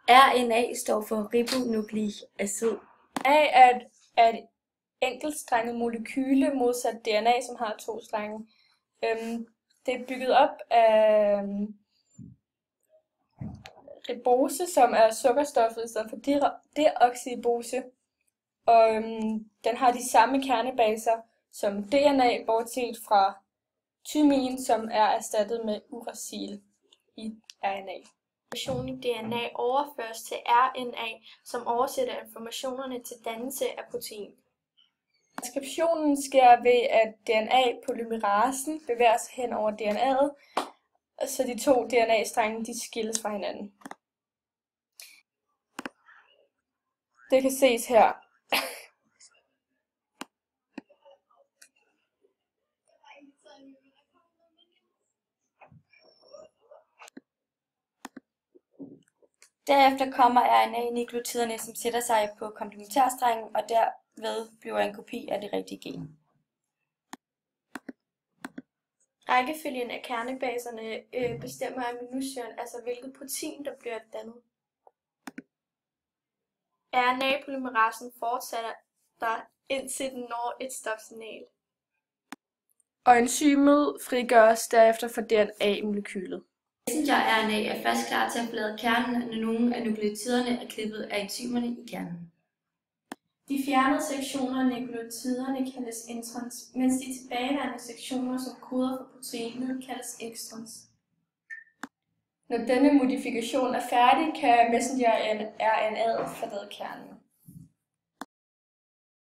RNA står for ribonukleosid. RNA er et enkeltstrenget molekyle modsat DNA, som har 2 strenge. Det er bygget op af ribose, som er sukkerstoffet i stedet for deoxyribose. Og den har de samme kernebaser som DNA, bortset fra thymin, som er erstattet med uracil i RNA. Information i DNA overføres til RNA, som oversætter informationerne til dannelse af protein. Transkriptionen sker ved, at DNA-polymerasen bevæger sig hen over DNA'et, så de 2 DNA-strenge de skilles fra hinanden. Det kan ses her. Derefter kommer RNA-nukleotiderne, som sætter sig på komplementærstrengen, og derved bliver en kopi af det rigtige gen. Rækkefølgen af kernebaserne bestemmer aminosyren, altså hvilket protein, der bliver dannet. RNA-polymerasen fortsætter indtil den når et stopsignal. Og enzymet frigøres derefter fra DNA-molekylet. Messenger-RNA er først klar til at forlade kernen, når nogle af nukleotiderne er klippet af enzymerne i kernen. De fjernede sektioner af nukleotiderne kaldes introns, mens de tilbageværende sektioner, som koder for proteinet, kaldes ekstrons. Når denne modifikation er færdig, kan messenger-RNA'et forlade kernen.